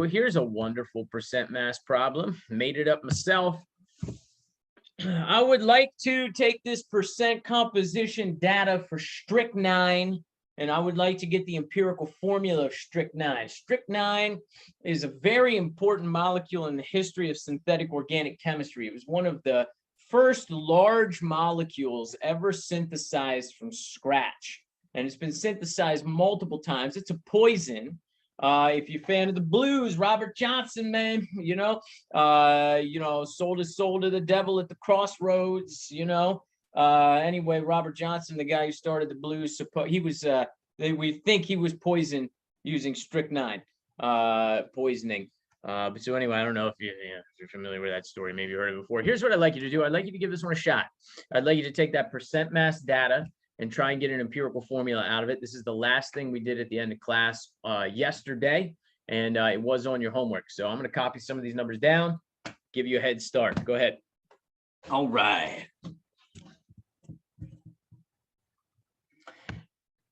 so here's a wonderful percent mass problem. Made it up myself. I would like to take this percent composition data for strychnine, and I would like to get the empirical formula of strychnine. Strychnine is a very important molecule in the history of synthetic organic chemistry. It was one of the first large molecules ever synthesized from scratch, and it's been synthesized multiple times. It's a poison. If you're a fan of the blues, Robert Johnson, man, sold his soul to the devil at the crossroads, anyway, Robert Johnson, the guy who started the blues, we think he was poisoned using strychnine, poisoning. But so anyway, I don't know if you're familiar with that story. Maybe you heard it before. Here's what I'd like you to do. I'd like you to give this one a shot. I'd like you to take that percent mass data and try and get an empirical formula out of it. This is the last thing we did at the end of class yesterday, and it was on your homework. So I'm going to copy some of these numbers down, give you a head start. Go ahead. All right.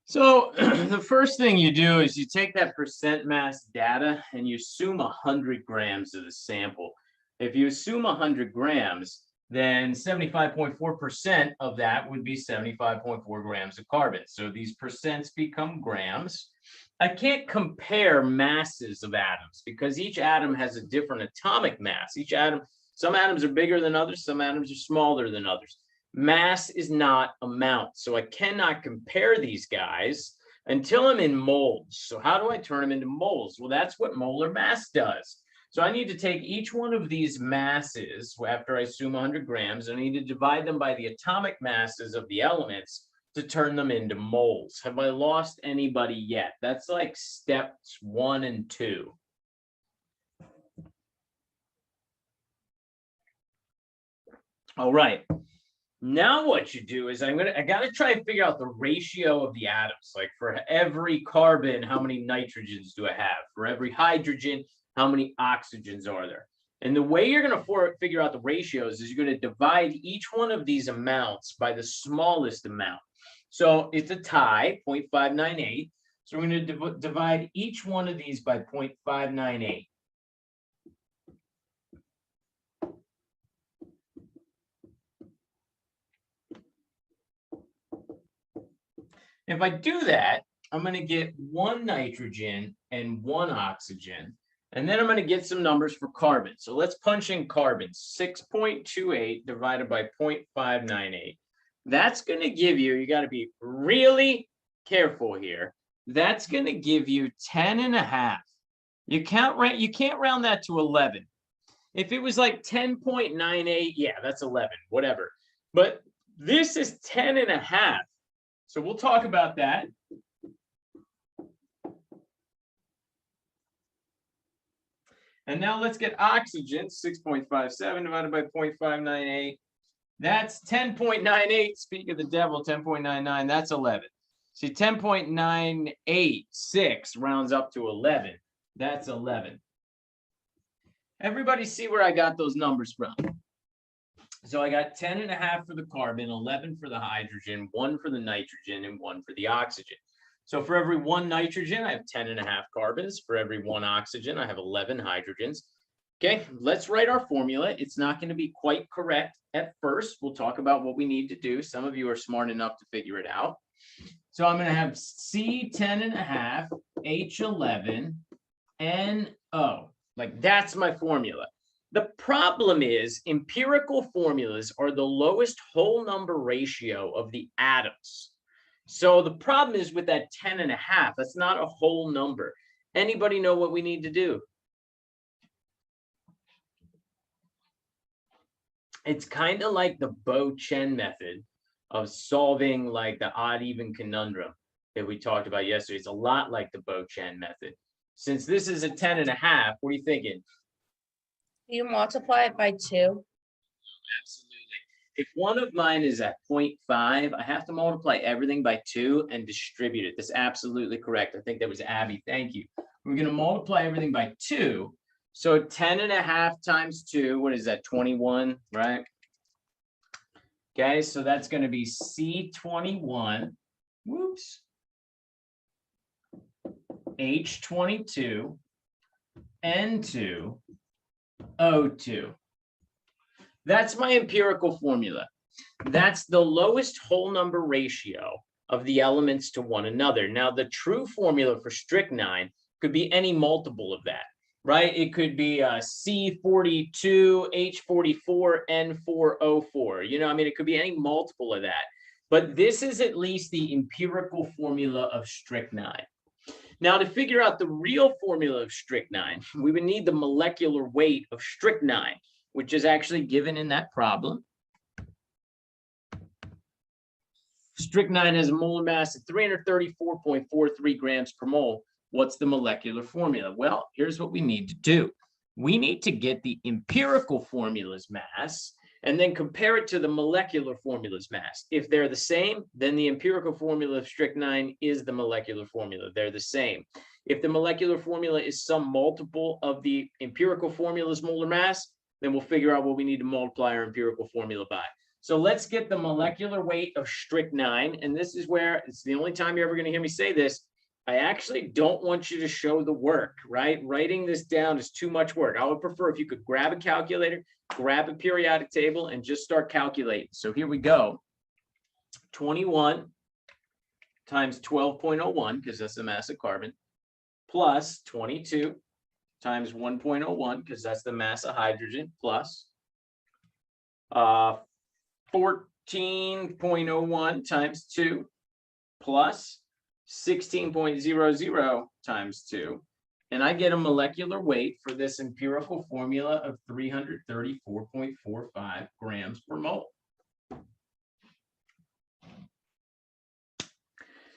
So the first thing you do is you take that percent mass data and you assume 100 grams of the sample. If you assume 100 grams, then 75.4% of that would be 75.4 grams of carbon. So these percents become grams. I can't compare masses of atoms because each atom has a different atomic mass. Each atom, some atoms are bigger than others, some atoms are smaller than others. Mass is not amount, so I cannot compare these guys until I'm in moles. So how do I turn them into moles? Well, that's what molar mass does. So I need to take each one of these masses after I assume 100 grams, and I need to divide them by the atomic masses of the elements to turn them into moles. Have I lost anybody yet? That's like steps 1 and 2. All right. Now what you do is I got to try and figure out the ratio of the atoms. Like for every carbon, how many nitrogens do I have? For every hydrogen, how many oxygens are there? And the way you're going to figure out the ratios is you're going to divide each one of these amounts by the smallest amount. So it's a tie, 0.598. So we're going to divide each one of these by 0.598. If I do that, I'm going to get 1 nitrogen and 1 oxygen. And then I'm going to get some numbers for carbon. So let's punch in carbon. 6.28 divided by 0.598. That's going to give you got to be really careful here. That's going to give you 10.5. You can't round that to 11. If it was like 10.98, yeah, that's 11, whatever. But this is 10.5. So we'll talk about that. And now let's get oxygen, 6.57 divided by 0.598. That's 10.98. Speak of the devil, 10.99, that's 11. See, 10.986 rounds up to 11. That's 11. Everybody see where I got those numbers from? So I got 10.5 for the carbon, 11 for the hydrogen, 1 for the nitrogen, and 1 for the oxygen. So for every 1 nitrogen, I have 10.5 carbons. For every 1 oxygen, I have 11 hydrogens. Okay, let's write our formula. It's not going to be quite correct at first. We'll talk about what we need to do. Some of you are smart enough to figure it out. So I'm going to have C10.5, H11, NO. Like that's my formula. The problem is empirical formulas are the lowest whole number ratio of the atoms. So the problem is with that 10.5, that's not a whole number. Anybody know what we need to do? It's kind of like the Bo-Chen method of solving like the odd-even conundrum that we talked about yesterday. It's a lot like the Bo-Chen method. Since this is a 10.5, what are you thinking? You multiply it by 2. Absolutely. If one of mine is at 0.5, I have to multiply everything by 2 and distribute it. That's absolutely correct. I think that was Abby. Thank you. We're going to multiply everything by 2. So 10.5 times 2, what is that? 21, right? Okay, so that's going to be C21. Whoops. H22 N2O2. That's my empirical formula. That's the lowest whole number ratio of the elements to one another. Now, the true formula for strychnine could be any multiple of that, right? It could be C42, H44, N4O4. You know, I mean, it could be any multiple of that. But this is at least the empirical formula of strychnine. Now, to figure out the real formula of strychnine, we would need the molecular weight of strychnine, which is actually given in that problem. Strychnine has a molar mass of 334.43 grams per mole. What's the molecular formula? Well, here's what we need to do. We need to get the empirical formula's mass and then compare it to the molecular formula's mass. If they're the same, then the empirical formula of strychnine is the molecular formula. They're the same. If the molecular formula is some multiple of the empirical formula's molar mass, then we'll figure out what we need to multiply our empirical formula by. So let's get the molecular weight of strychnine. And this is where it's the only time you're ever going to hear me say this. I actually don't want you to show the work, right? Writing this down is too much work. I would prefer if you could grab a calculator, grab a periodic table, and just start calculating. So here we go. 21 times 12.01, because that's the mass of carbon, plus 22 times 1.01, because that's the mass of hydrogen, plus 14.01 times 2, plus 16.00 times 2. And I get a molecular weight for this empirical formula of 334.45 grams per mole.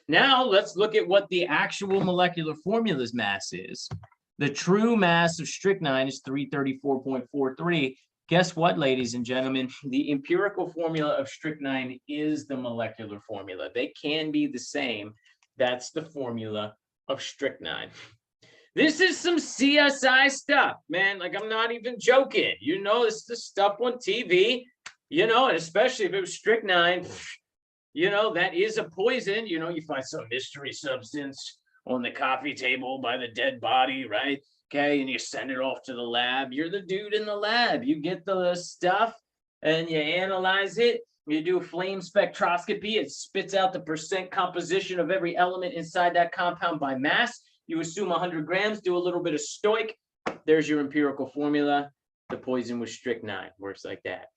Now let's look at what the actual molecular formula's mass is. The true mass of strychnine is 334.43. Guess what, ladies and gentlemen? The empirical formula of strychnine is the molecular formula. They can be the same. That's the formula of strychnine. This is some CSI stuff, man. Like, I'm not even joking. You know, it's the stuff on TV, you know, and especially if it was strychnine, you know, that is a poison. You know, you find some mystery substance on the coffee table by the dead body, right? Okay, and you send it off to the lab. You're the dude in the lab. You get the stuff and you analyze it. You do a flame spectroscopy. It spits out the percent composition of every element inside that compound by mass. You assume 100 grams, do a little bit of stoic. There's your empirical formula. The poison was strychnine. Works like that.